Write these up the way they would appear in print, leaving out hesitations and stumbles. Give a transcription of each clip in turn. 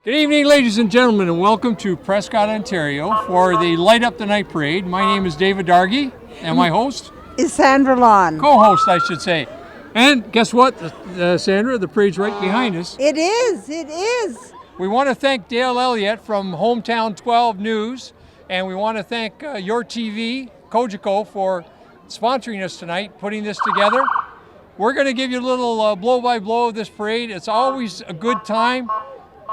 Good evening, ladies and gentlemen, and welcome to Prescott, Ontario for the Light Up the Night Parade. My name is David Dargy, and my host is Sandra Lawn. Co-host, I should say. And guess what, Sandra? The parade's right behind us. It is. We want to thank Dale Elliott from Hometown 12 News, and we want to thank Your TV, Kojiko, for sponsoring us tonight, putting this together. We're going to give you a little blow-by-blow of this parade. It's always a good time.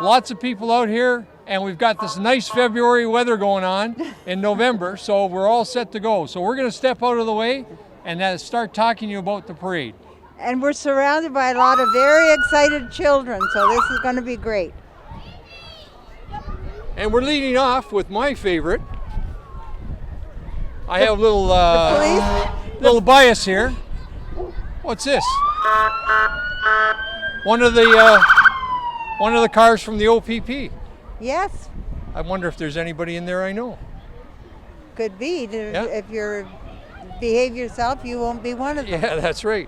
Lots of people out here, and we've got this nice February weather going on in November, so we're all set to go. So we're going to step out of the way and start talking to you about the parade. And we're surrounded by a lot of very excited children, so this is going to be great. And we're leading off with my favorite. I have a little bias here. What's this? One of the cars from the OPP. Yes. I wonder if there's anybody in there I know. Could be. If you behave yourself, you won't be one of them. Yeah, that's right.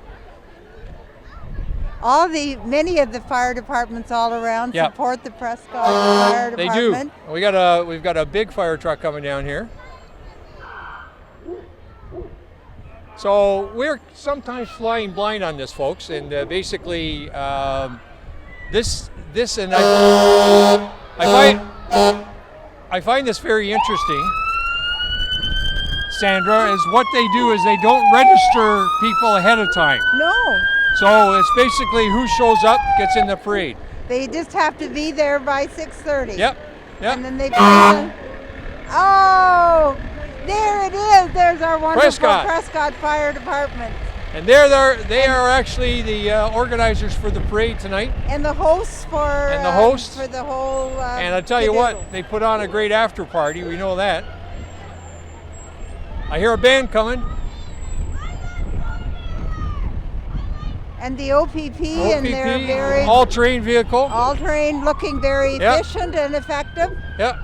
Many of the fire departments all around support the Prescott Fire Department. They do. We've got a big fire truck coming down here. So we're sometimes flying blind on this, folks, and basically this and I find this very interesting, Sandra, is what they do is they don't register people ahead of time. No. So it's basically who shows up gets in the parade. They just have to be there by 6:30. Yep. And then they play. Oh, there it is. There's our wonderful Prescott Fire Department. And they are actually the organizers for the parade tonight. And the hosts for the whole. And I tell you what, they put on a great after party. We know that. I hear a band coming. And the OPP and their very all-terrain vehicle. All-terrain, looking very efficient and effective. Yep.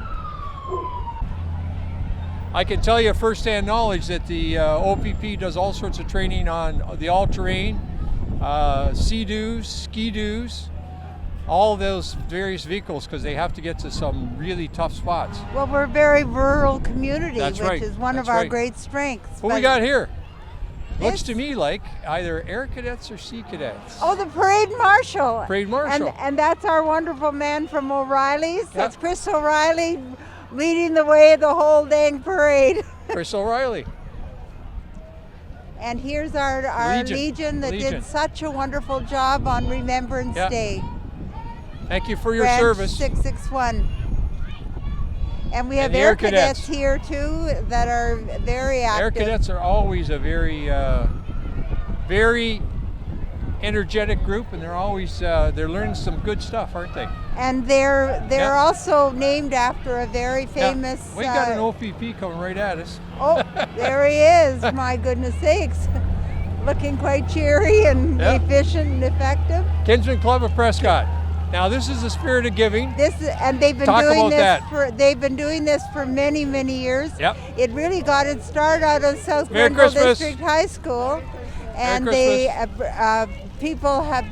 I can tell you first-hand knowledge that the OPP does all sorts of training on the all-terrain, sea-doos, ski-doos, all of those various vehicles because they have to get to some really tough spots. Well, we're a very rural community, which is one of our great strengths. What we got here? Looks to me like either Air Cadets or Sea Cadets. Oh, the Parade Marshal. Parade Marshal. And that's our wonderful man from O'Reilly's. That's Chris O'Reilly, leading the way the whole dang parade. Chris O'Reilly. And here's our Legion that did such a wonderful job on Remembrance Day. Thank you for your Branch service. 661. And we have Air Cadets here too that are very active. Air Cadets are always a very, very energetic group, and they're always they're learning some good stuff, aren't they? And they're also named after a very famous. We got an OPP coming right at us. Oh, there he is! My goodness sakes, looking quite cheery and efficient and effective. Kinsman Club of Prescott. Now this is the spirit of giving. They've been doing this for many, many years. Yep. It really got its start out of South Grenville District High School, and people have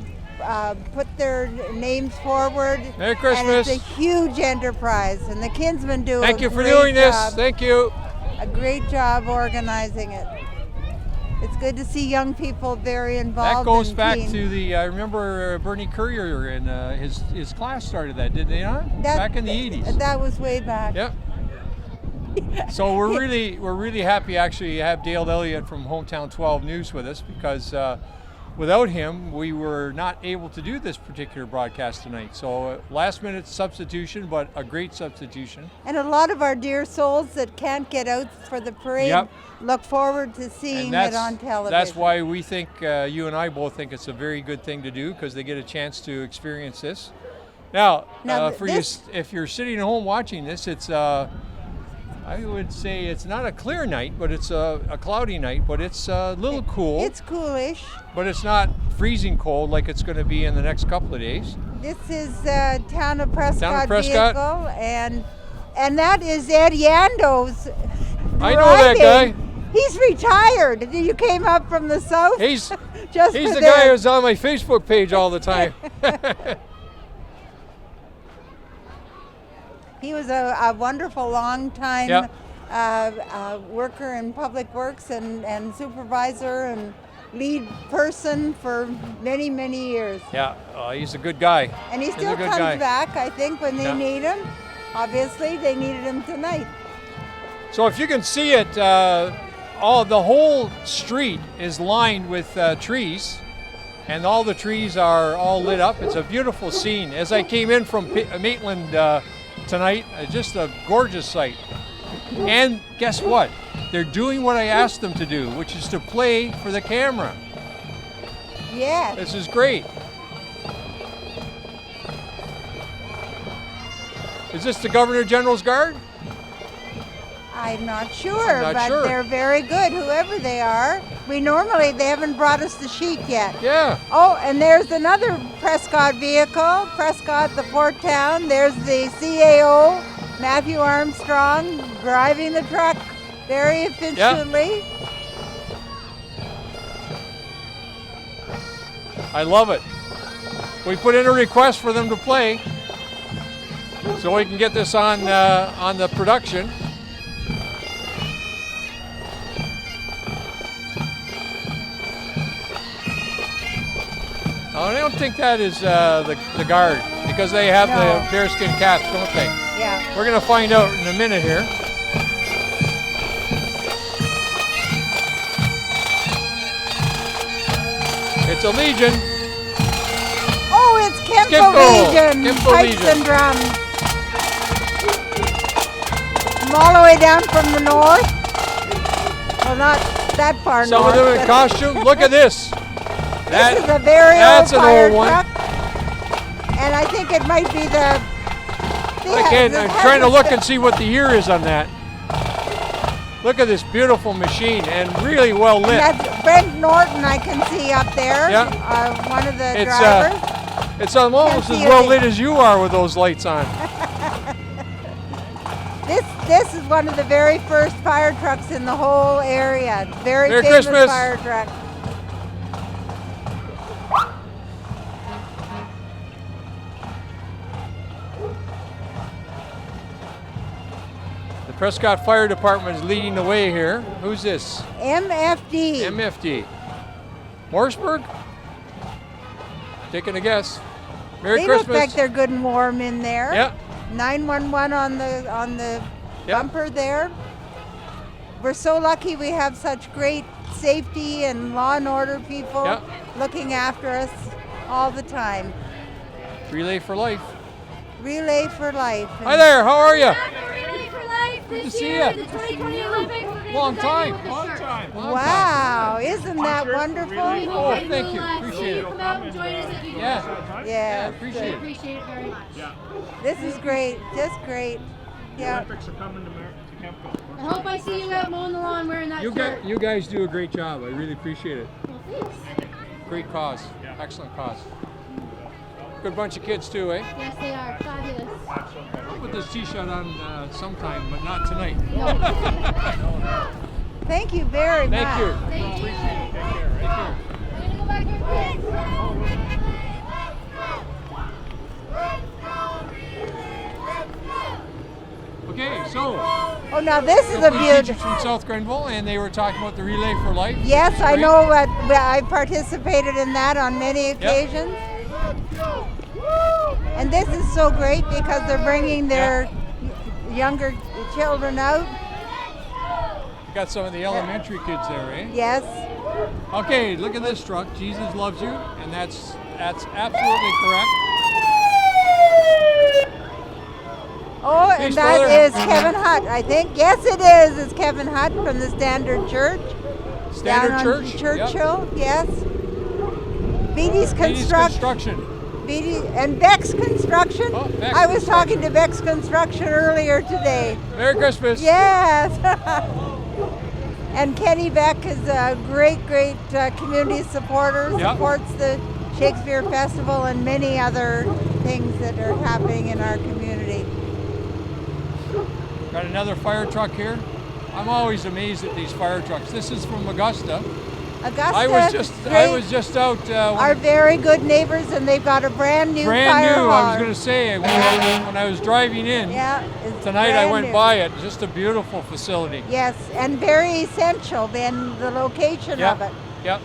put their names forward. Merry Christmas. And it's a huge enterprise, and the Kinsmen do Thank you for doing this. Thank you. A great job organizing it. It's good to see young people very involved. That goes back to I remember Bernie Courier and his class started that, did they not? Back in the 80s. That was way back. Yep. So we're really happy actually to have Dale Elliott from Hometown 12 News with us because without him we were not able to do this particular broadcast tonight. So last minute substitution, but a great substitution. And a lot of our dear souls that can't get out for the parade look forward to seeing it on television. That's why we think, you and I both think it's a very good thing to do because they get a chance to experience this. Now if you're sitting at home watching this, it's I would say it's not a clear night, but it's a cloudy night, but it's a little cool. It's coolish. But it's not freezing cold like it's going to be in the next couple of days. This is Town of Prescott vehicle, and that is Ed Yando's driving. I know that guy. He's retired. You came up from the south. He's the guy who's on my Facebook page all the time. He was a wonderful long-time Yep. worker in public works and supervisor and lead person for many, many years. Yeah, he's a good guy. And he He's still a good comes guy. back, I think, when they Yeah. need him. Obviously, they needed him tonight. So if you can see it, the whole street is lined with trees, and all the trees are all lit up. It's a beautiful scene. As I came in from Maitland tonight, just a gorgeous sight. And guess what? They're doing what I asked them to do, which is to play for the camera. Yes. This is great. Is this the Governor General's Guard? I'm not sure, not but sure. they're very good, whoever they are. They haven't brought us the sheet yet. Yeah. Oh, and there's another Prescott vehicle, Prescott, the Port Town. There's the CAO, Matthew Armstrong, driving the truck very efficiently. I love it. We put in a request for them to play, so we can get this on the production. I don't think that is the guard, because they have No. the bearskin caps, don't they? Yeah. We're going to find out in a minute here. It's a Legion. Oh, it's Kempo Skimpo. Legion, Skimpo pipes Legion. and drums. From all the way down from the north. Well, not that far Some north. of them in but costume. Look at this. this is a very that's old an fire old one. truck. And I think it might be the... I'm trying to look and see what the year is on that. Look at this beautiful machine, and really well lit. That's Brent Norton I can see up there, Yeah. one of the It's drivers. it's almost Can't as see well it. lit as you are with those lights on. This is one of the very first fire trucks in the whole area. Very Merry famous Christmas. fire truck. The Prescott Fire Department is leading the way here. Who's this? MFD. MFD. Morrisburg? Taking a guess. Merry They Christmas. look like they're good and warm in there. Yeah. 911 on the Yeah. bumper there. We're so lucky we have such great safety and law and order people Yeah. looking after us all the time. Relay for life. Relay for life. Hi there, how are you? Relay for life Good this to see year, you. the 2020 Olympics. We're gonna Long present time. you with a shirt. Wow, isn't that wonderful? We hope Oh, that thank you. will, Appreciate see you it. come out and join us if you Yeah. can. Yeah, appreciate it. Appreciate it very much. this is great, just great. Yeah. Olympics are coming to Kempo. I hope I see you out mowing the lawn wearing that shirt. You guys do a great job. I really appreciate it. Well, thanks. Great cause. Excellent cause. Good bunch of kids too, eh? Yes, they are. Fabulous. I'll put this t-shirt on sometime, but not tonight. Thank you very much. Thank you. Thank you. Take care. We're gonna go back to your kids. Okay, so Oh, now this is a police beautiful. teachers from South Grenville, and they were talking about the Relay for Life. Yes, which is I great. know what I participated in that on many occasions. And this is so great because they're bringing their younger children out. Got some of the elementary kids there, eh? Yes. Okay, look at this truck. Jesus loves you, and that's absolutely correct. Oh, and Peace, that brother. is Kevin Hutt, I think. Yes, it is. It's Kevin Hutt from the Standard Church. Standard down on Church. Churchill, yes. Beatty's Ladies Construction. Construction. Beatty and Beck's Construction. Oh, Beck's I was talking Construction. to Beck's Construction earlier today. Merry Christmas. Yes. And Kenny Beck is a great community supporter. Yep. Supports the Shakespeare Festival and many other things that are happening in our community. Got another fire truck here. I'm always amazed at these fire trucks. This is from Augusta. Augusta, I was just out. are very good neighbors, and they've got a brand new fire hall. I was going to say when I was driving in it's tonight, I brand went new. by it. Just a beautiful facility. Yes, and very essential in the location of it. Yep.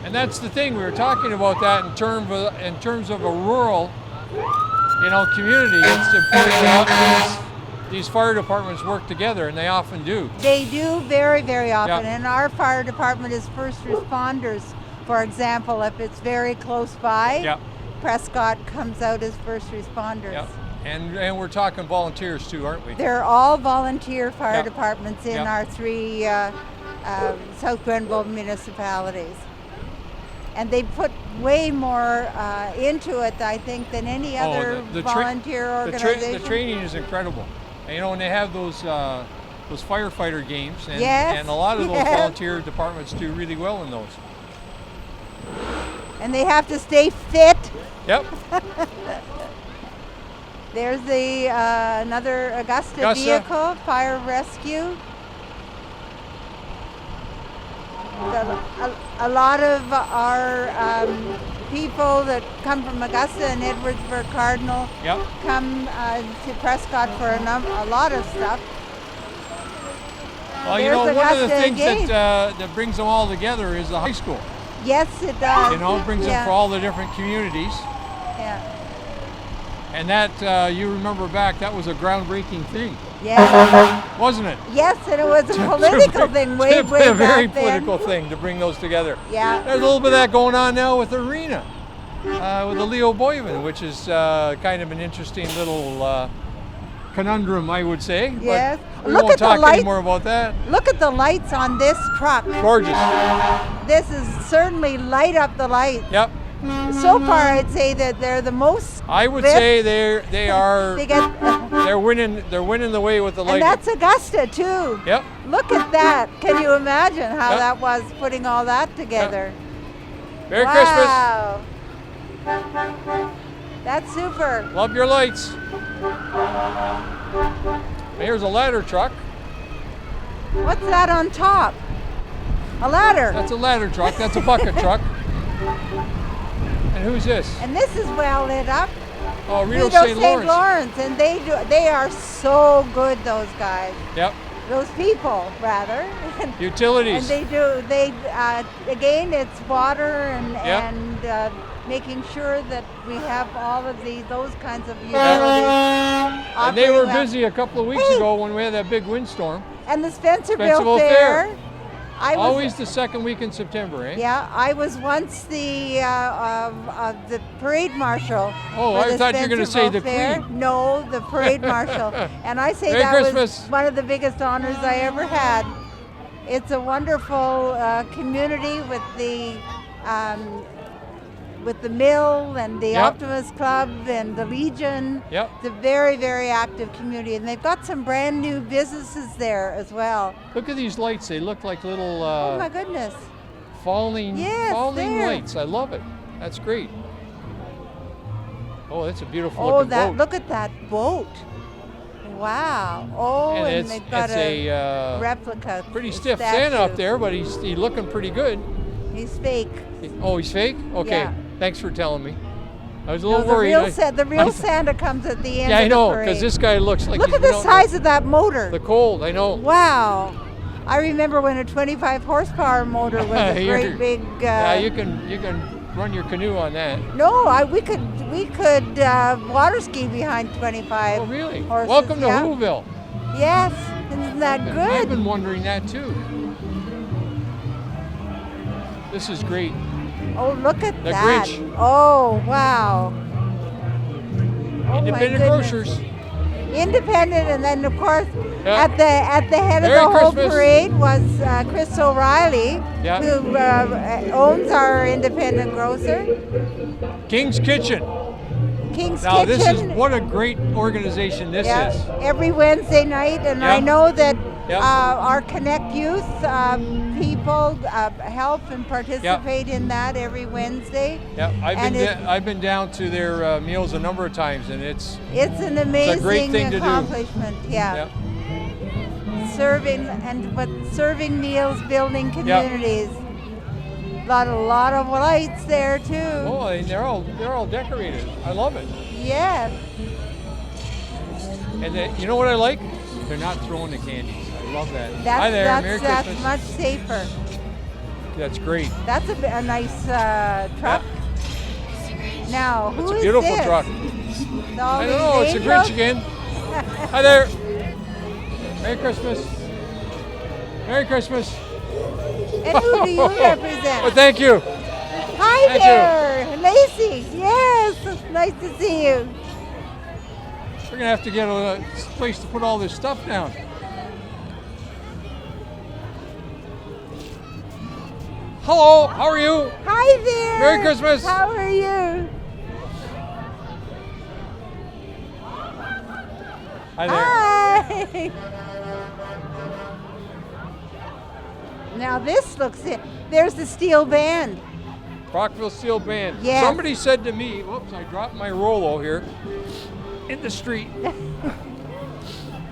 And that's the thing, we were talking about that in terms of a rural, community. It's important that these fire departments work together, and they often do. They do very, very often. Yep. And our fire department is first responders. For example, if it's very close by, Yep. Prescott comes out as first responders. Yep. And we're talking volunteers too, aren't we? They're all volunteer fire Yep. departments in Yep. our three South Grenville municipalities. And they put way more into it, I think, than any other volunteer organization. The training is incredible. And, when they have those firefighter games, and, Yes, and a lot of those yes. volunteer departments do really well in those. And they have to stay fit. Yep. There's the another Augusta vehicle, fire rescue. A lot of our people that come from Augusta and Edwardsburg Cardinal Yep. come to Prescott for a lot of stuff. Well, There's one of the Augusta things again. that brings them all together is the high school. Yes, it does. It brings them for all the different communities. Yeah. And that, you remember back, that was a groundbreaking thing, Yes. wasn't it? Yes, and it was a political thing way A back very then. political thing to bring those together. Yeah. There's a little bit of that going on now with Arena, with the Leo Boyven, which is kind of an interesting little conundrum, I would say. Yes. But we Look won't at the talk lights. anymore about that. Look at the lights on this truck. Gorgeous. This is certainly light up the lights. Yep. So far, I'd say that they're the most. I would lit. say they are. They get, They're winning the way with the and lighting. that's Augusta too. Yep. Look at that. Can you imagine how Yep. that was putting all that together? Merry Christmas. Wow. That's super. Love your lights. Here's a ladder truck. What's that on top? A ladder. That's a ladder truck. That's a bucket truck. And who's this? And this is well lit up. Oh, Rito Rito St. Lawrence. and they are so good, those guys. Yep. Those people, rather. Utilities. And they again, it's water and Yep. making sure that we have all of those kinds of utilities. And they were operating well. busy a couple of weeks ago when we had that big windstorm. And the Spencerville Spencerville Fair. Fair. I was, Always the second week in September, eh? Yeah, I was once the parade marshal. Oh, for I the thought you were going to say Spencerville the Fair. Queen. No, the parade marshal. And I say Merry that Christmas. was one of the biggest honors I ever had. It's a wonderful community with the mill and the Yep. Optimist Club and the Legion. Yep. It's a very, very active community, and they've got some brand new businesses there as well. Look at these lights. They look like little Oh my goodness. falling Yes, there. lights. I love it. That's great. Oh, that's a beautiful Oh, looking boat. look at that boat. Wow. Oh, And and they've got it's a replica. pretty stiff Santa statue. up there, but he's looking pretty good. He's fake. Oh, he's fake? Okay. Yeah. Thanks for telling me. I was a No, little the worried. real Santa comes at the end Yeah, I of know, the parade. because this guy looks like Look he's at been the out size of that motor. the cold. I know. Wow. I remember when a 25 horsepower motor was a You're- great big. Yeah, you can run your canoe on that. No, we could water ski behind 25. Oh, really? horses, Welcome to yeah. Whoville. Yes, isn't that I've good? been wondering that too. This is great. Oh, look at The that. Grinch. Oh, wow. Oh, my Independent goodness. grocers. Independent, and then of course Yeah. at the head Merry of the whole Christmas. parade was Chris O'Reilly, Yeah. who owns our independent grocer, King's Kitchen. King's Now Kitchen. this is what a great organization this Yeah, is. every Wednesday night, and Yeah. I know that Yeah. our Connect Youth people help and participate in that every Wednesday. Yeah, And I've been down to their meals a number of times, and it's It's an amazing great thing to do. accomplishment. Yeah. yeah. Serving meals, building communities. lot of lights there too. Oh, and they're all decorated. I love it. Yes. And you know what I like? They're not throwing the candies. I love that. Hi That's there, Merry that's Christmas. much safer. That's great. That's a nice truck. Now, who It's a is beautiful this? truck. All I these don't know. It's a angels? Grinch again. Hi there. Merry Christmas. Merry Christmas. And who do you represent? Well, thank you. Hi Thank there, Lacey. Yes, nice to see you. We're gonna have to get a place to put all this stuff down. Hello, how are you? Hi there. Merry Christmas. How are you? Hi there. Hi. Now this looks it. There's the steel band. Rockville Steel Band. Yes. Somebody said to me, whoops, I dropped my Rolo here in the street.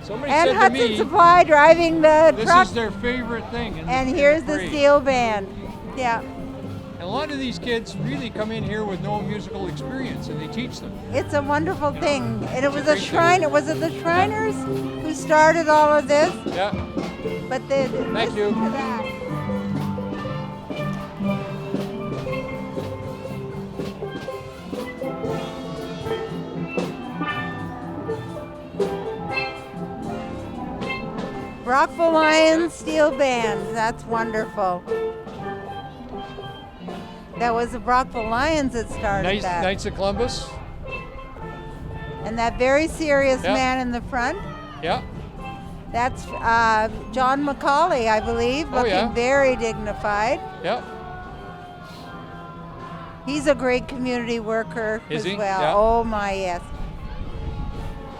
Somebody And said to Hudson me, Supply driving the this truck. is their favorite thing. And here's the parade. steel band. Yeah. And a lot of these kids really come in here with no musical experience, and they teach them. It's a wonderful thing. And it was a great shrine. Was it the Shriners who started all of this? Yeah. But they Thank listen you. to that. Rockville Lions Steel Band. That's wonderful. That was the Rockville Lions that started that. Knights of Columbus. And that very serious Yeah. man in the front, Yeah. that's John McCauley, I believe, Oh, looking yeah. very dignified. Yeah. He's a great community worker Is as he? well. Yeah. Oh my, yes.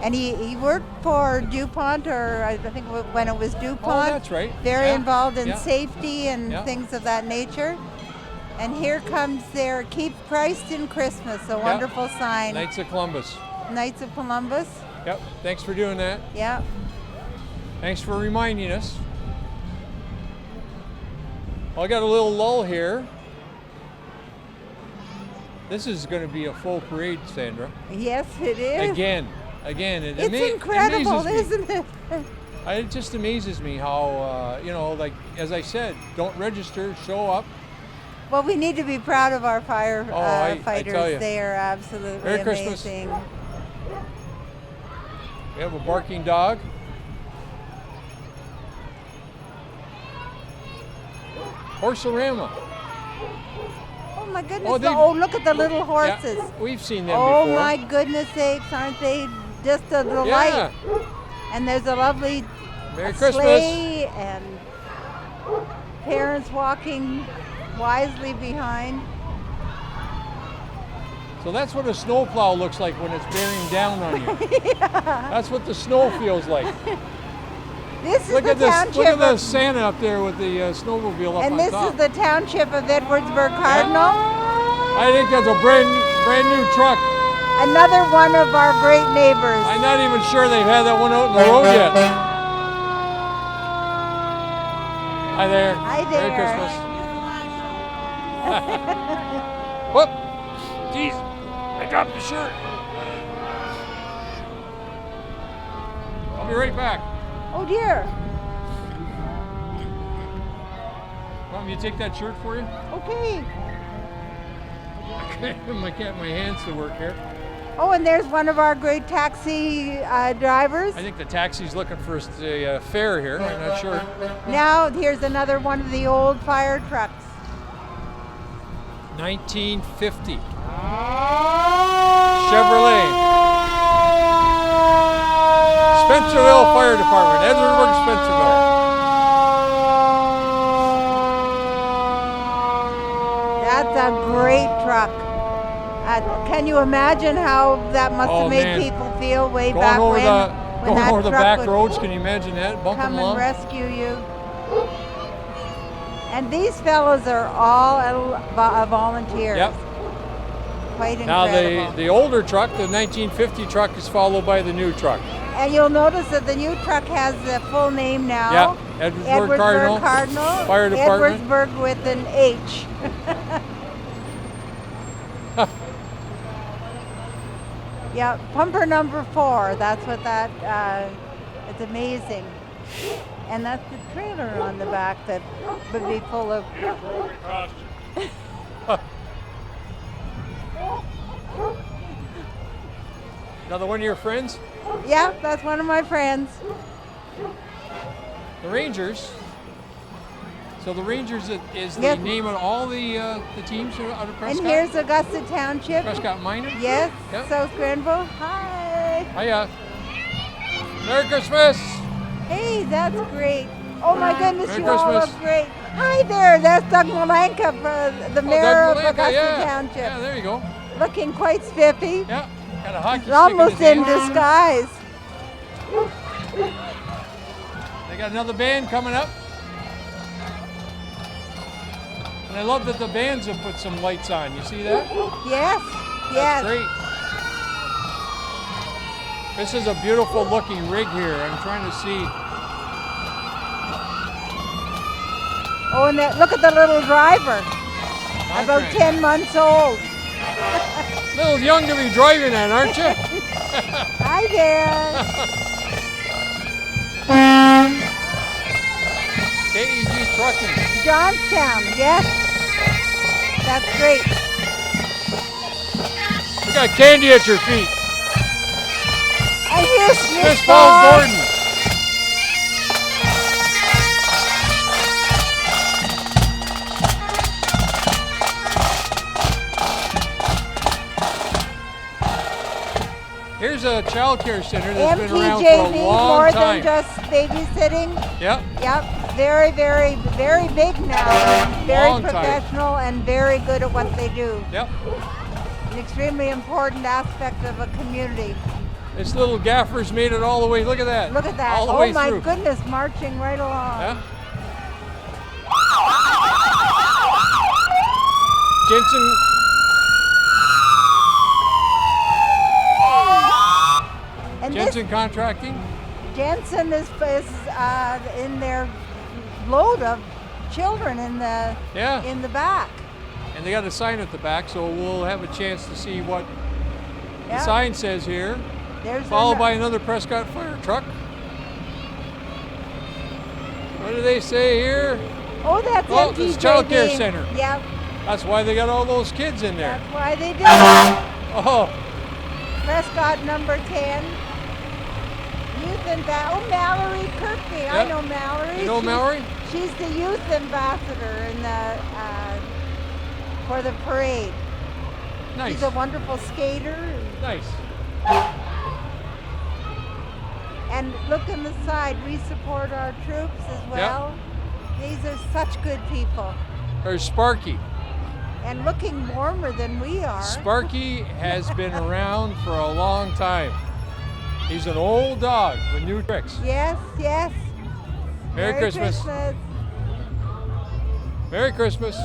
And he worked for DuPont, or I think when it was DuPont. Oh, that's right. Very Yeah. involved in Yeah. safety and Yeah. things of that nature. And here comes their Keep Christ in Christmas, a wonderful sign. Knights of Columbus. Knights of Columbus. Yep. Thanks for doing that. Yeah. Thanks for reminding us. Well, I got a little lull here. This is going to be a full parade, Sandra. Yes, it is. Again. It It's incredible, amazes me. isn't it? It just amazes me how, like, as I said, don't register, show up. Well, we need to be proud of our I firefighters. tell you. They are absolutely Merry Christmas. amazing. We have a barking dog. Horsorama. Oh my goodness! Oh, they- look at the little horses. Yeah, we've seen them Oh before. my goodness sakes, aren't they just a delight? Yeah. And there's a lovely Merry Christmas. sleigh and parents walking wisely behind. So that's what a snowplow looks like when it's bearing down on you. That's what the snow feels like. This is Look the at this! township Look at the of, Santa up there with the snowmobile up and on this top. is the township of Edwardsburg Cardinal. I think that's a brand new truck. Another one of our great neighbors. I'm not even sure they've had that one out in the road yet. Hi there. Hi Merry there. Christmas. Whoop! Jeez, I dropped the shirt. I'll be right back. Oh dear. Want me to take that shirt for you? Okay. I can't my hands to work here. Oh, and there's one of our great taxi drivers. I think the taxi's looking for a fare here. I'm not sure. Now here's another one of the old fire trucks. 1950. Chevrolet. Spencerville Fire Department, Edwardsburg, Spencerville. That's a great truck. Can you imagine how that must Oh, have made man. people feel way Going back over when going that over the truck back would roads, can you imagine that? Bumping come and along? rescue you? And these fellows are all volunteers. Yep. quite Now incredible. the older truck, the 1950 truck, is followed by the new truck. And you'll notice that the new truck has the full name now. Yeah, Edwardsburg Cardinal, Fire Department. Edwardsburg with an H. Yeah, pumper number 4. That's what that. It's amazing. And that's the trailer on the back that would be full of. Another one of your friends? Yeah, that's one of my friends. The Rangers. So the Rangers is the Yes. name of all the teams out of Prescott? And here's Augusta Township. Prescott Minor? Yes, Yep. South Grenville. Hi. Hiya. Merry Christmas. Hey, that's great. Oh my goodness, Merry you all Christmas. look great. Hi there, that's Doug Malenka, the mayor Doug of Malenka, Augusta yeah. Township. Yeah, there you go. Looking quite spiffy. Yeah, got a hockey He's almost stick in in his hand. disguise. They got another band coming up. And I love that the bands have put some lights on. You see that? Yes, yes. That's great. This is a beautiful looking rig here. I'm trying to see. Oh, and look at the little driver, about Okay. 10 months old. A little young to be driving that, aren't you? Hi there. KEG Trucking. Johnstown, yes. That's great. You got candy at your feet. And here's Smith Falls Gordon. Here's a child care center that's been around for a MTJV, long more time. than just babysitting. Yep. Yep, very, very, very big now. Very Long time. professional and very good at what they do. Yep. An extremely important aspect of a community. This little gaffer's made it all the way. Look at that. Look at that. All the Oh way my through. goodness, marching right along. Yeah. Jensen. And Jensen Contracting. Jensen is in their load of children in the Yeah. in the back. And they got a sign at the back, so we'll have a chance to see what the Yeah. sign says here. There's Followed an- by another Prescott fire truck. What do they say here? Oh, that's Oh, MTJV. this child care center. Yep, That's why they got all those kids in there. that's why they do it. Oh, Prescott number 10. Youth oh, Mallory Kirkby. I Yep. know Mallory. you know Mallory? She's the youth ambassador in the for the parade. Nice. She's a wonderful skater. Nice. And look on the side, we support our troops as well. These are such good people. There's Sparky. And looking warmer than we are. Sparky has been around for a long time. He's an old dog with new tricks. Yes, yes. Merry Christmas. Merry Christmas.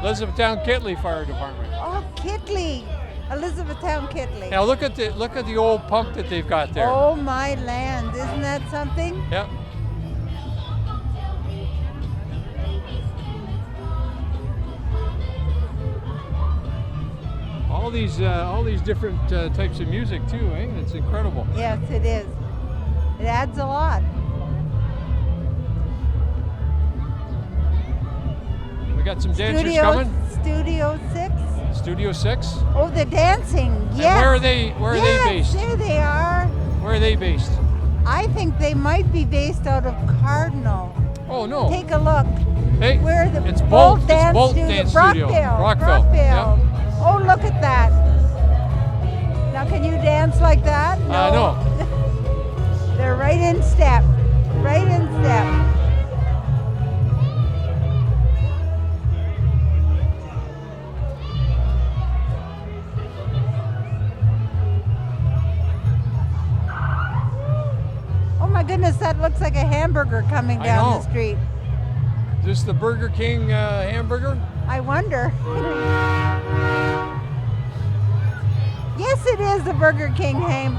Elizabethtown Kitley Fire Department. Oh, Kitley. Elizabethtown Kitley. Now look at the old pump that they've got there. Oh my land, isn't that something? Yep. All these different types of music too, eh? It's incredible. Yes, it is. It adds a lot. We got some dancers coming. Studio 6. Studio 6. Oh, the dancing. Yes. And where are they? Where are Yes, they based? There they are. Where are they based? I think they might be based out of Cardinal. Oh no. Take a look. Hey, Where the it's Bolt. It's Dance Bolt Studio. Dance Studio. Brockville. Yep. Oh, look at that. Now, can you dance like that? No. They're right in step. Right in step. Oh my goodness, that looks like a hamburger coming I down know. the street. Is this the Burger King hamburger? I wonder. Yes, it is the Burger King name.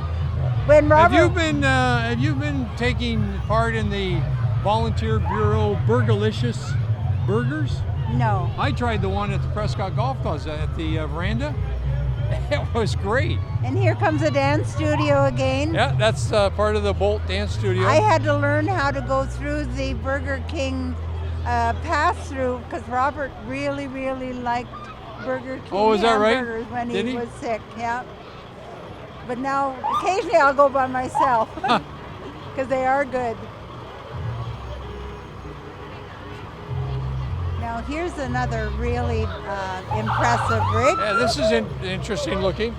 When Robert, Have you been taking part in the Volunteer Bureau Burgerlicious Burgers? No. I tried the one at the Prescott Golf Club at the veranda. It was great. And here comes the dance studio again. Yeah, that's part of the Bolt Dance Studio. I had to learn how to go through the Burger King pass-through because Robert really, really liked Burger King Oh, is that right? hamburgers when Did he he? was sick. Yeah. But now, occasionally I'll go by myself because they are good. Now here's another really impressive rig. Yeah, this is interesting looking.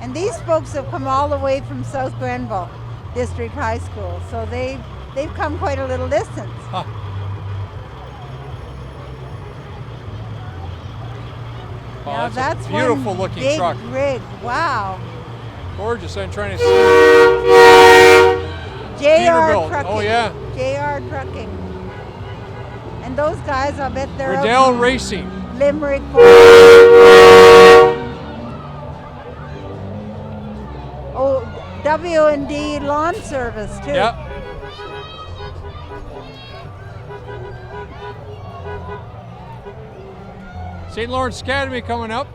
And these folks have come all the way from South Grenville District High School, so they've come quite a little distance. Huh. Oh, Now that's a beautiful one looking big truck. rig. Wow. Gorgeous. I'm trying to see. JR Peterbilt. Trucking. Oh yeah. JR Trucking. And those guys, I'll bet they're Riddell out in Racing. Limerick. Oh, W&D Lawn Service too. Yeah. St. Lawrence Academy coming up.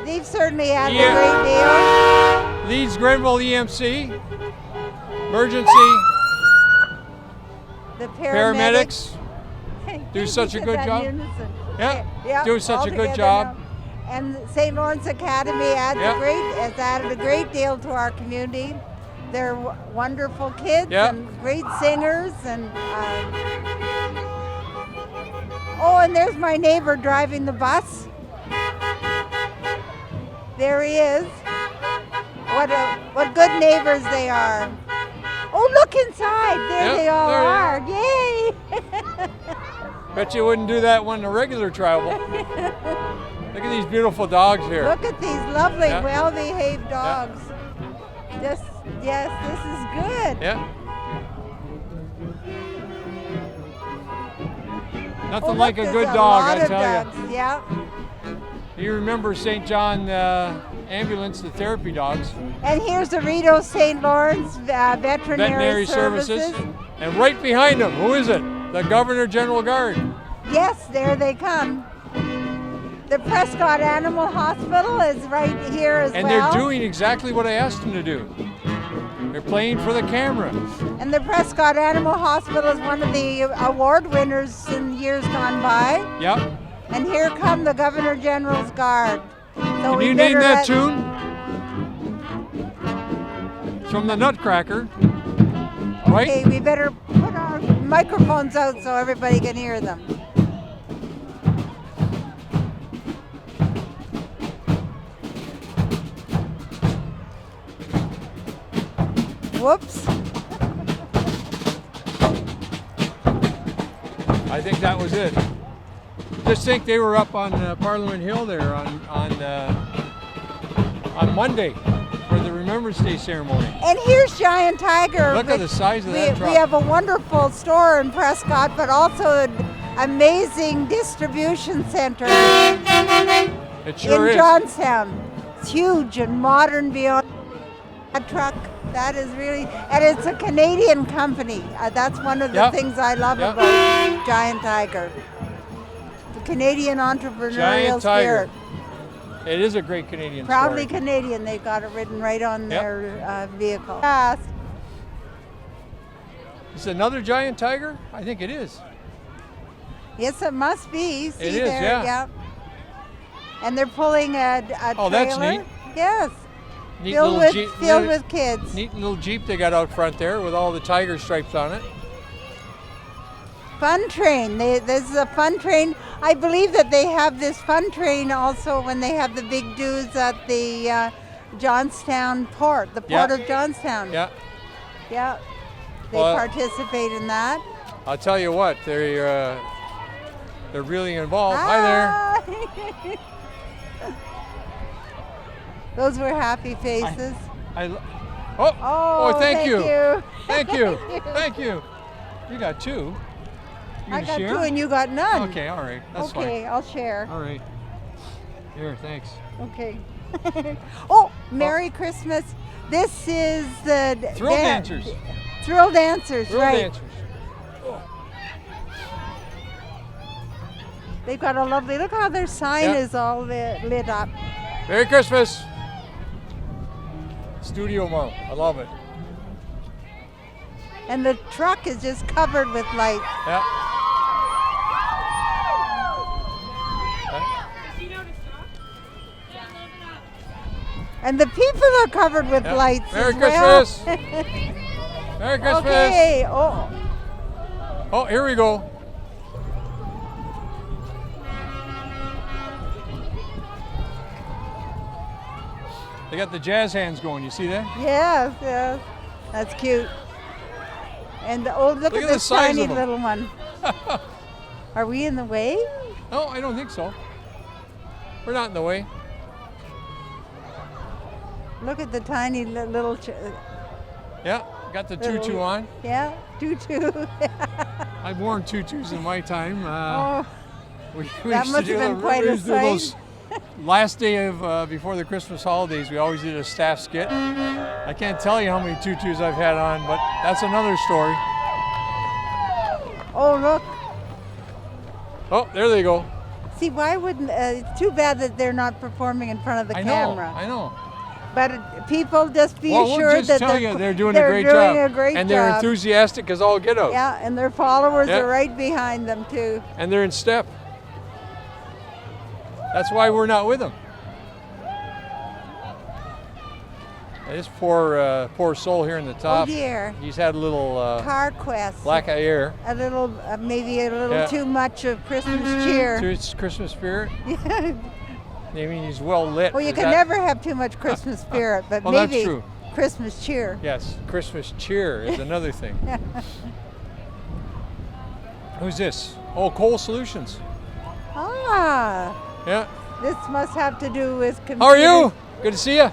They've certainly had Yeah. a great deal. Leeds Grenville EMC. Emergency. The Paramedics. do They such a did good that job. in unison. Yeah, do such all a good together job. now. And St. Lawrence Academy has added a great deal to our community. They're wonderful kids Yeah. and great singers. And oh, and there's my neighbor driving the bus. There he is. What good neighbors they are. Oh, look inside. There Yep, they all there they are. Yay! Bet you wouldn't do that one in a regular travel. Look at these beautiful dogs here. Look at these lovely, Yeah. well-behaved dogs. Yes, this is good. Yeah. Nothing Oh, like look, a there's good dog, lot I of tell dogs. Yeah. you. You remember St. John Ambulance, the therapy dogs. And here's the Rito St. Lawrence Veterinary Services. And right behind them, who is it? The Governor General Guard. Yes, there they come. The Prescott Animal Hospital is right here as And well. they're doing exactly what I asked them to do. They're playing for the camera. And the Prescott Animal Hospital is one of the award winners in years gone by. Yep. And here come the Governor General's Guard. So Can we you name better that let- tune? It's from the Nutcracker. Right? Okay, we better put our microphones out so everybody can hear them. Whoops. I think that was it. Just think they were up on Parliament Hill there on Monday for the Remembrance Day ceremony. And here's Giant Tiger. Look at the size of that truck. We have a wonderful store in Prescott, but also an amazing distribution center It sure in is. Johnstown. It's huge and modern beyond that truck. That is really, and it's a Canadian company. That's one of the Yep. things I love Yep. about Giant Tiger. The Canadian entrepreneurial Giant Tiger. spirit. It is a great Canadian Proudly story. Canadian. They've got it written right on Yep. their vehicle. Fast. Is it another Giant Tiger? I think it is. Yes, it must be. See It is, there, yeah. And they're pulling a Oh, trailer. that's neat. Yes, Neat filled little with Jeep. filled with kids. Neat little Jeep they got out front there with all the tiger stripes on it. Fun train. This is a fun train. I believe that they have this fun train also when they have the big dues at the Johnstown port, the port of Johnstown. Yeah. Yeah. They Well, participate in that. I'll tell you what, they're really involved. Hi there. there. Those were happy faces. Oh, thank you. you. Thank you. Thank you. You got two. You I gonna got share? 2 and you got none. Okay, all right. That's Okay, I'll share. fine. All right. Here, thanks. Okay. Oh, Merry Christmas. This is the Thrill dancers. Thrill dancers, Thrill right. dancers. They've got a lovely, look how their sign Yeah. is all lit up. Merry Christmas. Studio Mom. I love it. And the truck is just covered with lights. Yeah. And the people are covered with Yeah. lights Merry as well. Christmas. Merry Christmas. Okay. Oh, Oh, here we go. They got the jazz hands going. You see that? yes, yes. That's cute. And look Look at at the this size tiny of 'em. little one. Are we in the way? No, I don't think so. We're not in the way. Look at the tiny little. Yeah, got the tutu on. Yeah, tutu. I've worn tutus in my time. Oh, We that used must to have do been the- quite we a used to do those sight. last day of before the Christmas holidays. We always did a staff skit. I can't tell you how many tutus I've had on, but that's another story. Oh, look. Oh, there they go. See, why wouldn't? It's too bad that they're not performing in front of the I camera. know. But people just be Well, assured we'll just that tell you they're doing they're a great doing job. a great and they're job. enthusiastic as all get out. Yeah, and their followers Yeah. are right behind them too. And they're in step. That's why we're not with them. This poor soul here in the top. Oh dear. He's had a little Car Quest. lack of air. A little, maybe a little Yeah. too much of Christmas cheer. To its Christmas spirit. I mean, he's well lit. Well, you Is can that- never have too much Christmas spirit, but Well, that's maybe true. Christmas cheer. Yes, Christmas cheer is another thing. Who's this? Oh, Cole Solutions. Ah, Yeah. this must have to do with computers. How are you? Good to see you.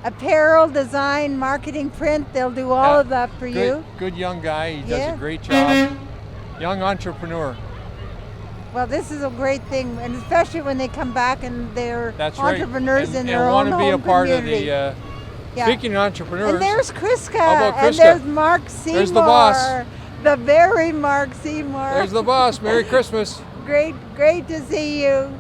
Apparel, design, marketing, print, they'll do all Yeah. of that for you. Good young guy. He does Yeah. a great job. Young entrepreneur. Well, this is a great thing, and especially when they come back and they're That's right. entrepreneurs in their and own want to be a home part community. of the. Yeah. Speaking of entrepreneurs. And there's Kriska, How about and Kriska? there's Mark Seymour. There's the boss. The very Mark Seymour. There's the boss. Merry Christmas. Great to see you.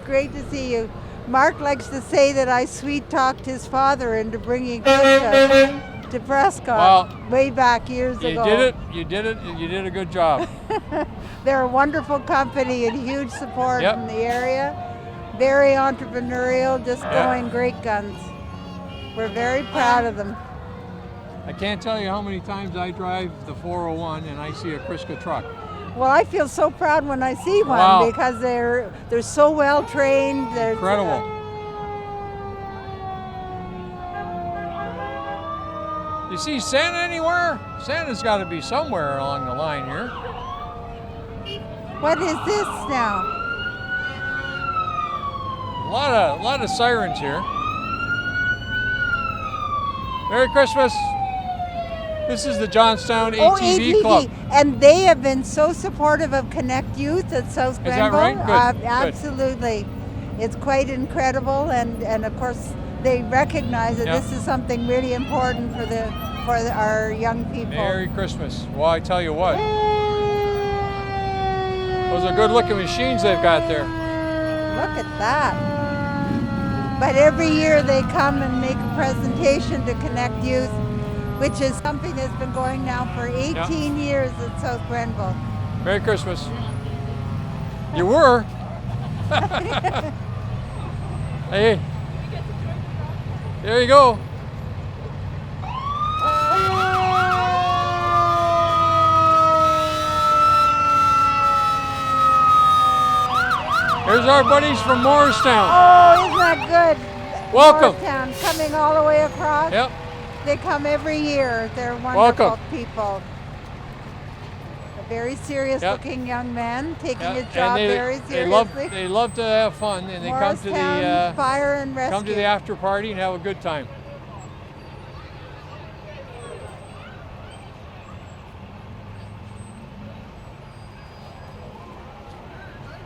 Great to see you. Mark likes to say that I sweet talked his father into bringing Kriska to Prescott Well, way back years You ago. did it. You did it. You did a good job. They're a wonderful company and huge support Yep. in the area. Very entrepreneurial, just Yeah. going great guns. We're very proud of them. I can't tell you how many times I drive the 401 and I see a Prescott truck. Well, I feel so proud when I see one Wow. because they're so well trained. Incredible. You see Santa anywhere? Santa's got to be somewhere along the line here. What is this now? A lot of sirens here. Merry Christmas. This is the Johnstown ATV Club. And they have been so supportive of Connect Youth at South Is that Grenville. right? Good, good. Absolutely. It's quite incredible, and of course they recognize that Yeah. this is something really important for our young people. Merry Christmas. Well, I tell you what, those are good looking machines they've got there. Look at that. But every year they come and make a presentation to Connect Youth, which is something that's been going now for 18 years at South Grenville. Merry Christmas. You were. Hey. There you go. Here's our buddies from Morristown. Oh, isn't that good? Welcome. Morristown, coming all the way across. Yep. They come every year. They're wonderful Welcome. people. A very serious looking young man taking Yeah, his job very seriously. They love to have fun, and they come to Morristown the Fire and Rescue. come to the after party and have a good time.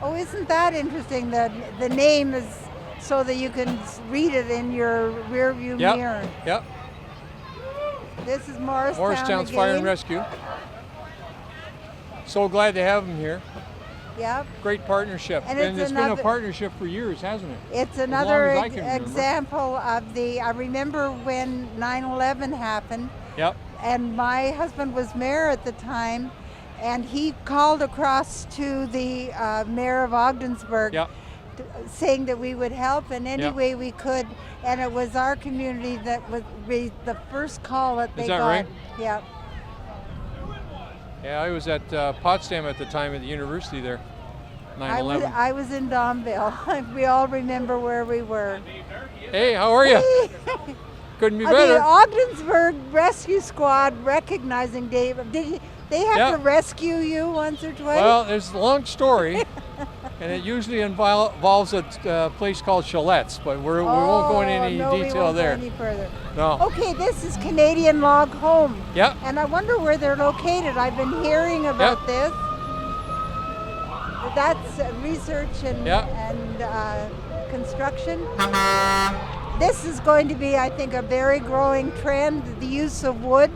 Oh, isn't that interesting? The name is so that you can read it in your rear view Yep. mirror. Yep. This is Morristown Morristown's again. Fire and Rescue. So glad to have them here. Yep. Great partnership. And And it's it's been a another- partnership for years, hasn't it? It's long another as I can remember. example of I remember when 9/11 happened, Yep. and my husband was mayor at the time, and he called across to the mayor of Ogdensburg Yep. saying that we would help in any Yep. way we could, and it was our community that was the first call that they that got. right? Yeah. Yeah, I was at Potsdam at the time at the university there. 9/11. I was in Domville. We all remember where we were. Hey, how are you? Couldn't be The better. Ogdensburg Rescue Squad recognizing Dave. They have Yeah. to rescue you once or twice? Well, there's a long story, and it usually involves a place called Chalette's, but we won't go into any no, we detail won't there. Go any further. No. Okay, this is Canadian Log Home. Yep. And I wonder where they're located. I've been hearing about this. That's research and, Yep. construction. This is going to be, I think, a very growing trend, the use of wood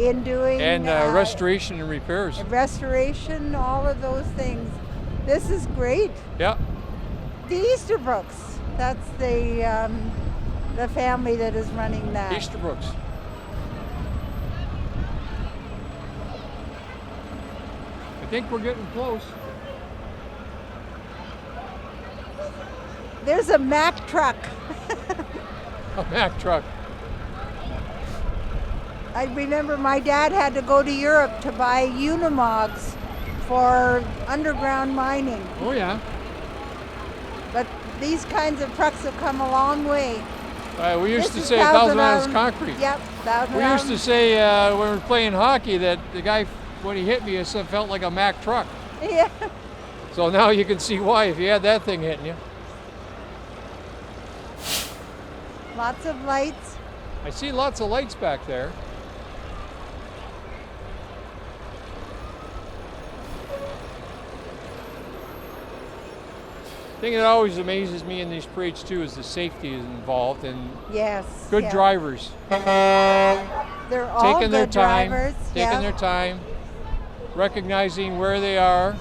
in doing And restoration and repairs. restoration, all of those things. This is great. Yep. The Easterbrooks, that's the family that is running that. Easterbrooks. I think we're getting close. There's a Mack Truck. A Mack Truck. I remember my dad had to go to Europe to buy Unimogs for underground mining. Oh yeah. But these kinds of trucks have come a long way. We used This to is say 1,000 miles Thousand Island- concrete. Yep, Thousand We used to Island. say when we were playing hockey that the guy, when he hit me, it felt like a Mack Truck. Yeah. So now you can see why if you had that thing hitting you. Lots of lights. I see lots of lights back there. The thing that always amazes me in these parades too is the safety is involved and Yes. good yeah. drivers They're all taking their good time, drivers. taking their time, recognizing where they are.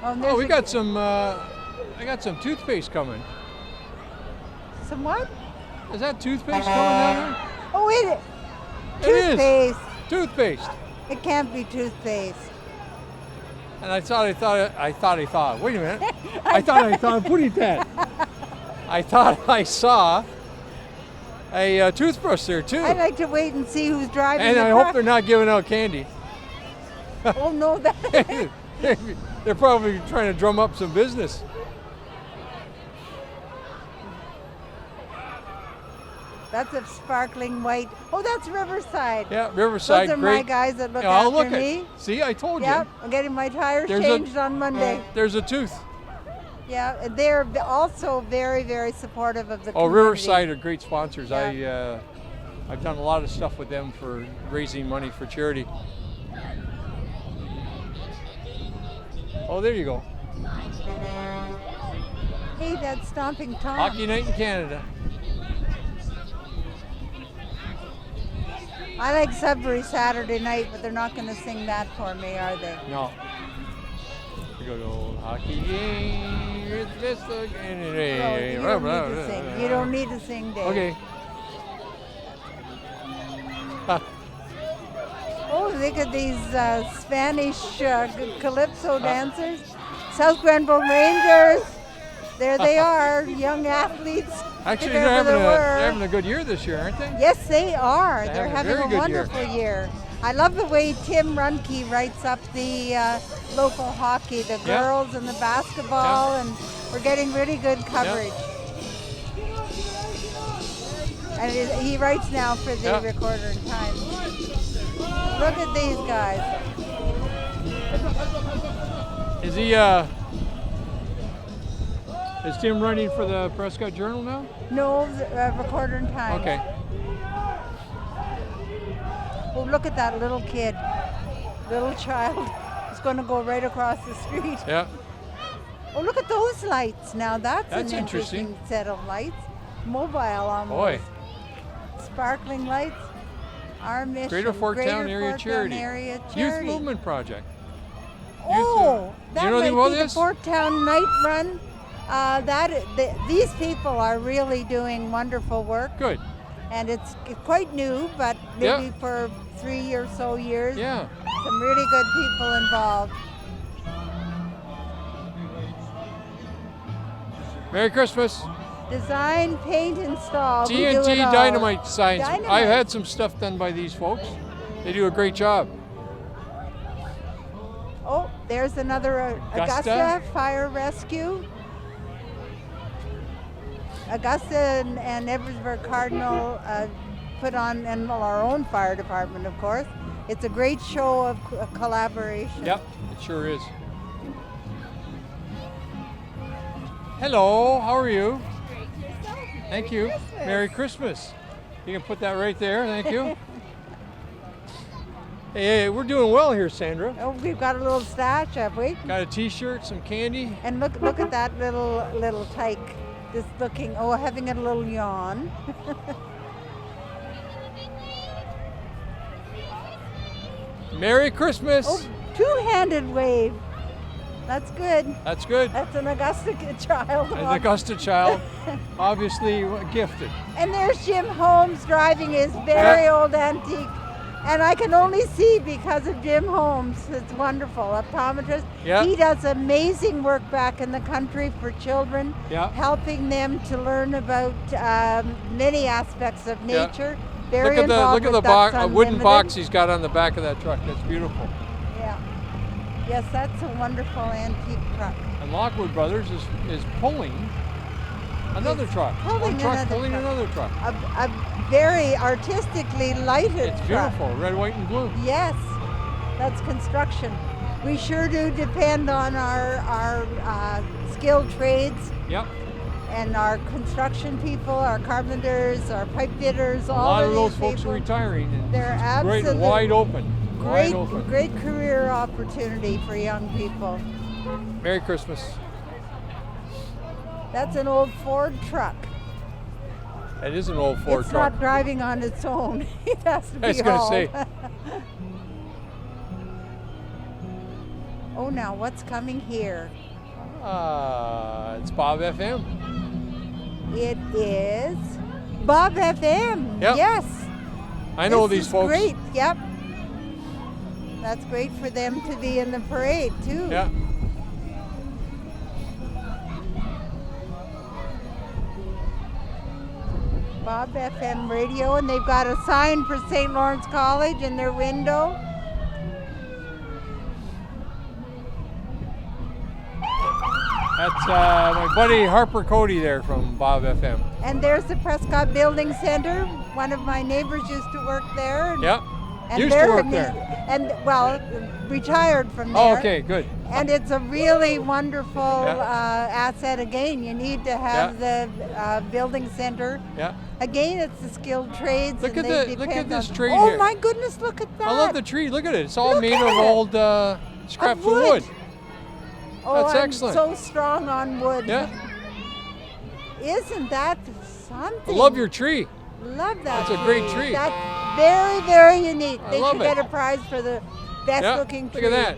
and Oh, there's we a- got some. I got some toothpaste coming. some what? Is that toothpaste coming down Oh, wait. there? It is. Toothpaste. Toothpaste. It can't be toothpaste. And I thought. Wait a minute. I thought. Put it that. I thought I saw a toothbrush there too. I'd like to wait and see who's driving And the I truck. hope they're not giving out candy. Oh, no, that. They're probably trying to drum up some business. That's a sparkling white. Oh, that's Riverside. Yeah, Riverside. Those are great. my guys that look Yeah, I'll after look me. See, I told Yep, you. I'm getting my tires There's changed on Monday. There's a tooth. Yeah, they're also very, very supportive of the Oh, community. Riverside are great sponsors. Yeah. I've done a lot of stuff with them for raising money for charity. Oh, there you go. Hey, that's Stomping Tom. Hockey night in Canada. I like Sudbury Saturday night, but they're not going to sing that for me, are they? No. We go to hockey game. It's just a game. No, you don't need to sing. You don't need to sing, Dave. Okay. Oh, look at these Spanish Calypso dancers. South Grenville Rangers. There they are, young athletes. Actually, if they're ever there were. having a good year this year, aren't they? Yes, they are. They're They're having a having a very good year. wonderful year. I love the way Tim Runke writes up the local hockey, the Yeah. girls and the basketball, Yeah. and we're getting really good coverage. And he writes now for the Yeah. Recorder and Times. Look at these guys. Is he, is Tim running for the Prescott Journal now? No, Recorder and Times. Okay. Oh, look at that little kid. little child is going to go right across the street. Yeah. Oh, look at those lights now. That's an interesting. interesting set of lights. Mobile almost. Boy. Sparkling lights. Our mission. Greater Forktown Area Forktown Charity. Area Youth Charity. Movement Project. Oh, that you know might anything about be this? the Forktown Night Run. These people are really doing wonderful work. Good. And it's quite new, but maybe Yeah. for 3 or so years. Yeah. Some really good people involved. Merry Christmas. Design, paint, install. We do it TNT all. Dynamite signs. Dynamite. I've had some stuff done by these folks. They do a great job. Oh, there's another Augusta Fire Rescue. Augusta and Eversburg Cardinal put on, and our own fire department, of course. It's a great show of collaboration. Yep, it sure is. Hello, how are you? Thank you. Merry Christmas. You can put that right there, thank you. Hey, we're doing well here, Sandra. Oh, we've got a little stash, have we? Got a t-shirt, some candy. And look at that little tyke. Just looking, having a little yawn. Merry Christmas. Oh, two-handed wave. That's good. That's good. That's an Augusta child. An Augusta child, obviously gifted. And there's Jim Holmes driving his very old antique. And I can only see because of Jim Holmes. It's wonderful. Optometrist. Yeah. He does amazing work back in the country for children, helping them to learn about many aspects of nature. Very look at the Ducks a wooden Unlimited. box he's got on the back of that truck. That's beautiful. Yeah. Yes, that's a wonderful antique truck. And Lockwood Brothers is pulling another truck. pulling One truck another pulling truck. another truck. A very artistically lighted It's truck. beautiful, red, white, and blue. Yes, that's construction. We sure do depend on our skilled trades Yep. and our construction people, our carpenters, our pipe fitters, A all lot of of those these folks people. are retiring. And They're it's great, absolute- wide open. Wide open. Great career opportunity for young people. Merry Christmas. That's an old Ford truck. It is an old Ford It's truck. not driving on its own. It has to be I was gonna hauled. say. Oh, now what's coming here? It's Bob FM. It is Bob FM. Yep. Yes. I know This these is folks. Great. Yep. That's great for them to be in the parade too. Yeah. Bob FM radio, and they've got a sign for St. Lawrence College in their window. That's my buddy Harper Cody there from Bob FM. And there's the Prescott Building Center. One of my neighbors used to work there. Yep. And Used to they're work ama- there. And well, retired from there. Oh, okay, good. And it's a really wonderful asset. Again, you need to have the building center. Yeah. Again, it's the skilled trades. Look and at they look at depend this on- tree Oh here. my goodness! Look at that. I love the tree. Look at it. It's all Look made at of it. old scraps of wood. Oh, That's I'm excellent. so strong on wood. Yeah. Isn't that I something? love your tree. Love that. That's a great tree. That's very, very unique. I They love should it. get a prize for the best Yeah. looking tree. Look at that.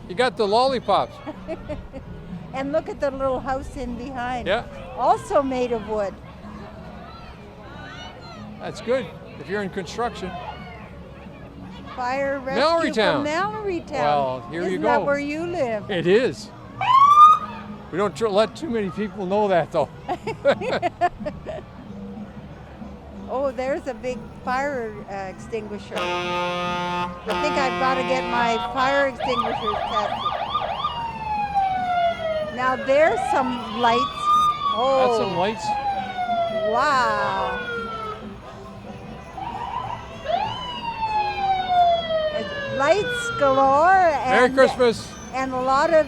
You got the lollipops. And look at the little house in behind. Yeah. Also made of wood. That's good. If you're in construction. Fire rescue Mallorytown. from Mallorytown. Well, here Isn't you that go. where you live? It is. We don't let too many people know that though. Oh, there's a big fire extinguisher. I think I've got to get my fire extinguishers tested. Now there's some lights. Oh, That's some lights. wow. It's lights galore. Merry And, Christmas. And a lot of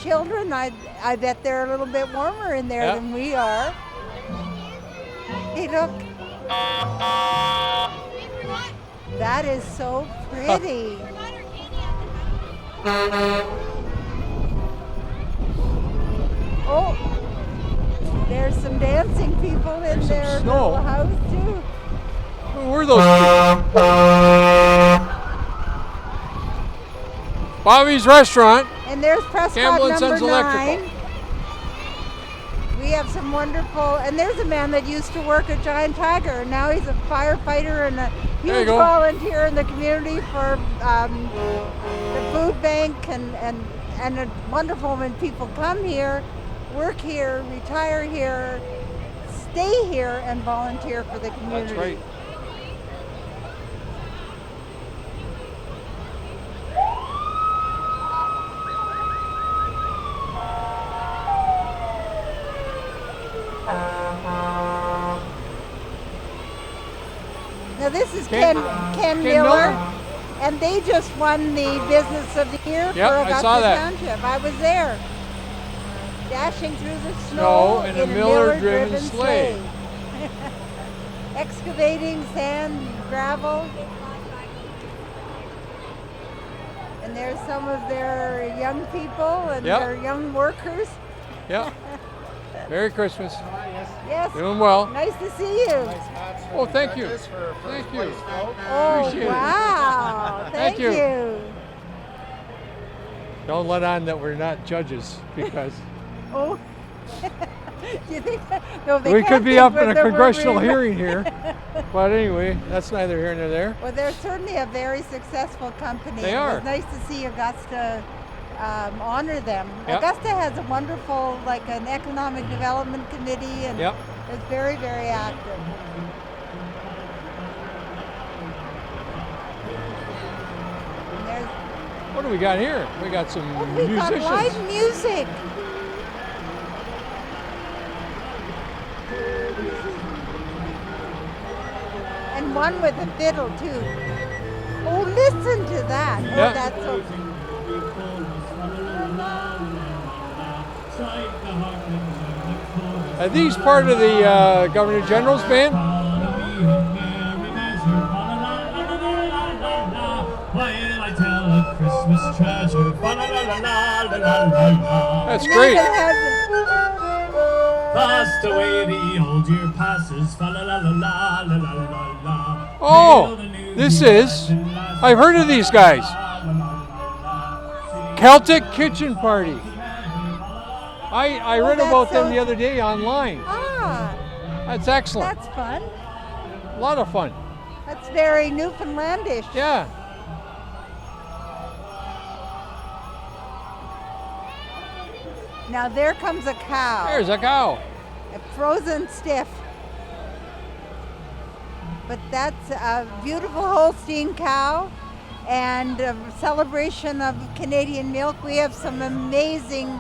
children. I bet they're a little bit warmer in there Yeah. than we are. Hey, look. That is so pretty. Oh, there's some dancing people in There's some their snow. little house too. Who were those people? Bobby's Restaurant. And there's Prescott Campbell and number Sons Electrical. 9. We have some wonderful, and there's a man that used to work at Giant Tiger, and now he's a firefighter and a There you huge go. volunteer in the community for the food bank, and it's wonderful when people come here, work here, retire here, stay here, and volunteer for the community. That's right. Now this is Ken- Ken Miller. Miller, and they just won the Business of the Year Yep, for I Augusta saw that. Township. I was there, dashing through the Snow snow in a a Miller-driven Miller-driven sleigh. Excavating sand, gravel, and there's some of their young people and Yep. their young workers. Yeah. Merry Christmas. Yes, Doing well. nice to see you. Oh, thank you. Thank you. Oh, Appreciate it. wow. Thank Thank you. you. Don't let on that we're not judges because Oh. Do you think no, they we can't could be think up in a whether we're congressional being- hearing here. But anyway, that's neither here nor there. Well, they're certainly a very successful company. They It are. was nice to see Augusta honor them. Yep. Augusta has a wonderful, like an economic development committee, and Yep. it's very, very active. And there's, What do we got here? We got some oh, we've got musicians. live music. And one with a fiddle too. Oh, listen to that. Oh, Yeah. that's so. Are these part of the Governor General's band? That's great. Even has Fast away the old year passes, fa la la la la la la la la. Oh, this is. I've heard of these guys. Celtic Kitchen Party. I read that's about them so- the other day online. That's excellent. that's fun. A lot of fun. That's very Newfoundlandish. Yeah. Now there comes a cow. There's a cow. Frozen stiff. But that's a beautiful Holstein cow and a celebration of Canadian milk. We have some amazing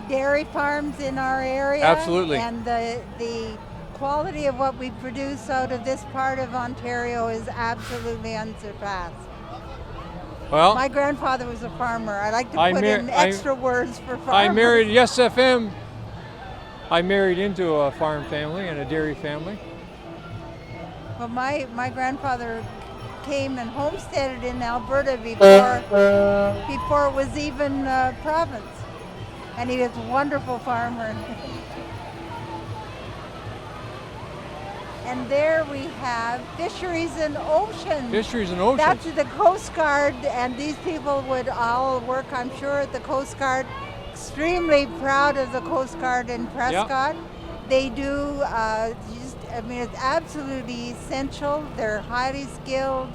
dairy farms in our area. Absolutely. And the quality of what we produce out of this part of Ontario is absolutely unsurpassed. Well, My grandfather was a farmer. I like to I put mar- in I- extra words for farmers. I married, yes, FM. I married into a farm family and a dairy family. Well, my grandfather came and homesteaded in Alberta before it was even a province, and he was a wonderful farmer. And there we have Fisheries and Oceans. Fisheries and Oceans. That's the Coast Guard, and these people would all work, I'm sure, at the Coast Guard. Extremely proud of the Coast Guard in Prescott. They do it's absolutely essential. They're highly skilled,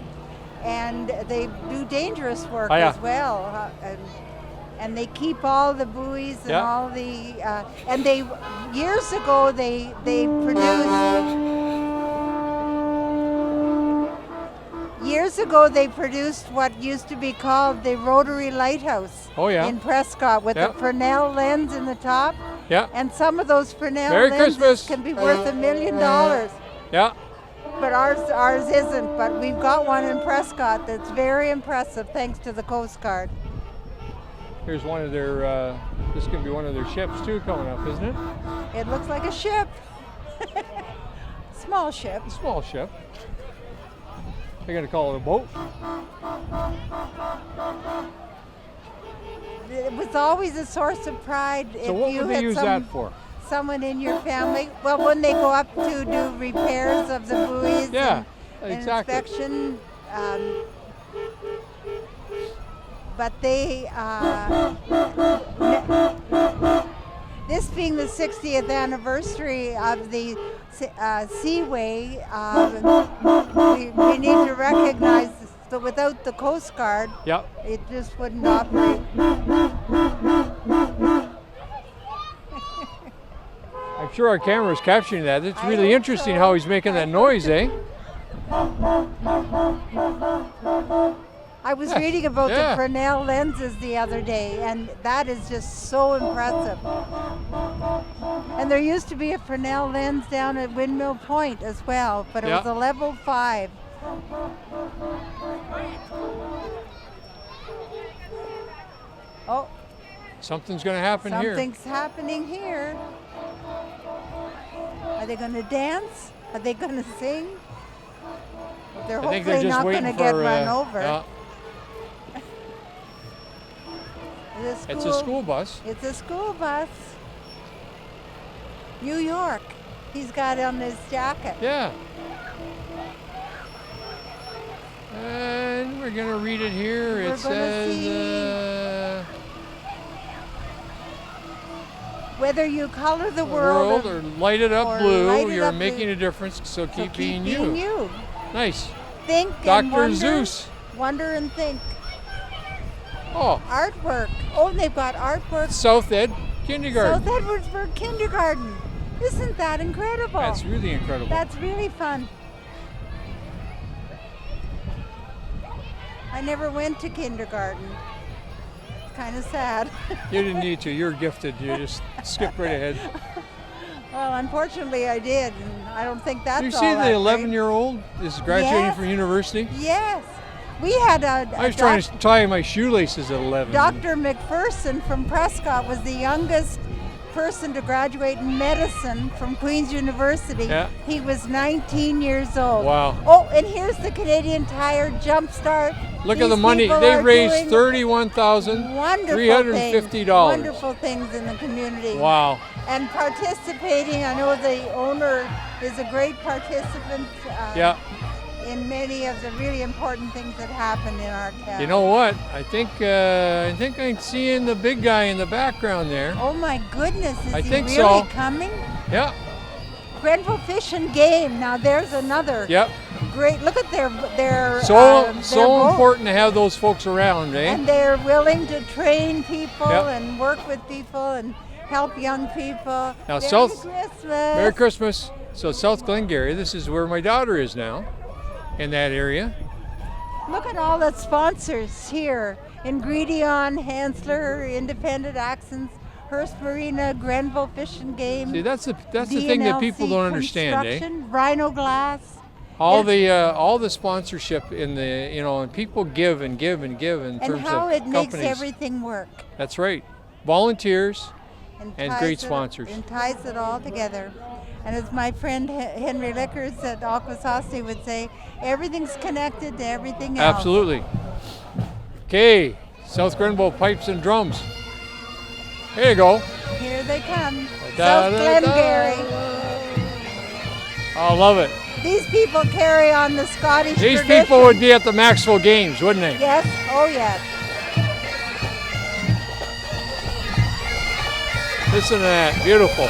and they do dangerous work Oh, yeah. as well. And they keep all the buoys and Yeah. all the and they years ago they produced. Years ago, they produced what used to be called the Rotary Lighthouse Oh, yeah. in Prescott with Yeah. the Fresnel lens in the top. Yeah. And some of those Fresnel Merry lenses Christmas. can be worth $1 million. Yeah. But ours isn't. But we've got one in Prescott that's very impressive thanks to the Coast Guard. Here's one of their, this could be one of their ships too coming up, isn't it? It looks like a ship. Small ship. A small ship. They're going to call it a boat. it was always a source of pride So if what you would they had use that for? someone in your family. Well, when they go up to do repairs of the buoys Yeah, and exactly. inspection, but they, this being the 60th anniversary of the Seaway, we need to recognize that without the Coast Guard, Yep. it just wouldn't operate. I'm sure our camera is capturing that. It's I really hope interesting so. how he's making that noise, eh? I was reading about Yeah. the Fresnel lenses the other day, and that is just so impressive. And there used to be a Fresnel lens down at Windmill Point as well, but it Yeah. was a level 5. Oh, Something's going to happen here. something's happening here. Are they going to dance? Are they going to sing? They're I think hopefully they're just not going waiting to get for. run over. Yeah. It's a school bus. It's a school bus. New York. He's got on his jacket. Yeah. And we're going to read it here. We're It gonna see- says Whether you color the world world, or light it up or blue, light it you're up making blue. a difference, so so keep being you. Nice. Think and Dr. wonder, Zeus. Wonder and think. Oh, Artwork. Oh, and they've got artwork. South Ed Kindergarten. South Edwardsburg Kindergarten. Isn't that incredible? That's really incredible. That's really fun. I never went to kindergarten. It's kind of sad. You didn't need to. You're gifted. You just skip right ahead. Well, unfortunately, I did, and I don't think that's Do you all see that the great. 11-year-old is graduating Yes. from university? Yes. We had a I was trying to tie my shoelaces at 11. Dr. McPherson from Prescott was the youngest person to graduate in medicine from Queen's University. Yeah. He was 19 years old. Wow. Oh, and here's the Canadian Tire Jumpstart. Look at the These money. people They are raised doing $31,350. Wonderful things in the community. Wow. And participating, I know the owner is a great participant Yeah. in many of the really important things that happen in our town. You know what? I think I'm seeing the big guy in the background there. Oh my goodness, is I he think really so. coming? Yeah. Grenville Fish and Game. Now there's another Yep. great. Look at their So boat. important to have those folks around, eh? And they're willing to train people Yep. and work with people and help young people. Now, Merry South- Christmas. Merry Christmas. So South Glengarry, this is where my daughter is now, in that area. Look at all the sponsors here. Ingredion, Hansler, Independent Accents, Hearst Marina, Grenville Fish and Game. See, that's the thing that people don't understand, eh? Construction, Rhino Glass. All the sponsorship in the and people give and give and give in And terms how of it makes companies. everything work. That's right. Volunteers. And ties great it- sponsors. And ties it all together. And as my friend Henry Lickers at Akwesasne would say, everything's connected to everything else. Absolutely. Okay, South Grenville Pipes and Drums. Here you go. Here they come. Da, South da, da. Glengarry. I love it. These people carry on the Scottish These tradition. people would be at the Maxwell Games, wouldn't they? Yes, oh yes. Listen to that, beautiful.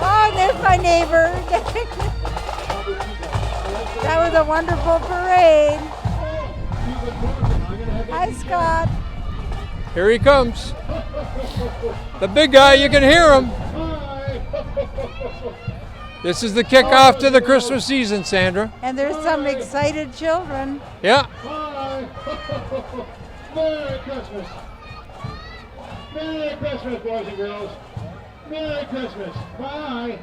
Oh, there's my neighbor. That was a wonderful parade. Hi, Scott. Here he comes. The big guy, you can hear him. This is the kickoff to the Christmas season, Sandra. And there's some excited children. Yeah. Bye. Merry Christmas. Merry Christmas, boys and girls. Merry Christmas. Bye.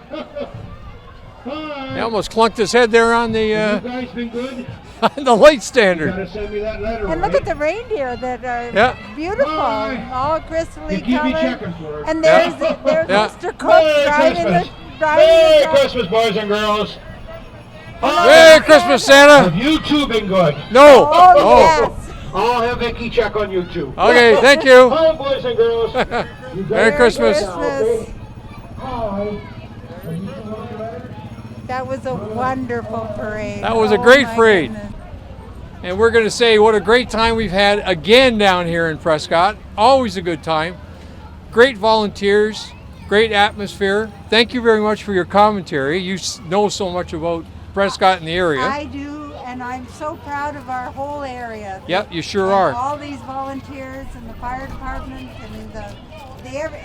Hi. He almost clunked his head there on You the guys been good? on the light You standard. gotta send me that letter. And look right? at the reindeer that are Yeah. beautiful, Bye. all crystally You keep me colored. checking for it. And there's Yeah. there's Yeah. Mr. Cook Merry driving Christmas. the Merry truck. Christmas, boys and girls. Merry Christmas, Santa. Have you two been good? No. Oh, yes. I'll have Vicky check on you two. Okay, thank you. Hi, boys and girls. You Merry guys- Christmas. Christmas. Hi. That was a wonderful parade. That was a Oh, great my parade. goodness. And we're going to say what a great time we've had again down here in Prescott. Always a good time. Great volunteers, great atmosphere. Thank you very much for your commentary. You know so much about Prescott and the area. I do, and I'm so proud of our whole area. Yep, you sure And are. all these volunteers and the fire department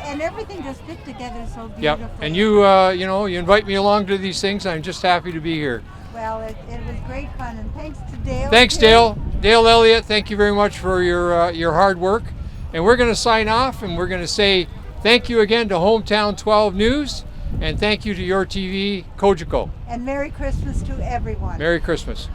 and everything just fit together so beautifully. Yep. And you, you invite me along to these things. I'm just happy to be here. Well, it was great fun, and thanks to Dale. Thanks, too. Dale Elliott. Thank you very much for your hard work. And we're going to sign off, and we're going to say thank you again to Hometown 12 News, and thank you to your TV, Kojiko. And Merry Christmas to everyone. Merry Christmas.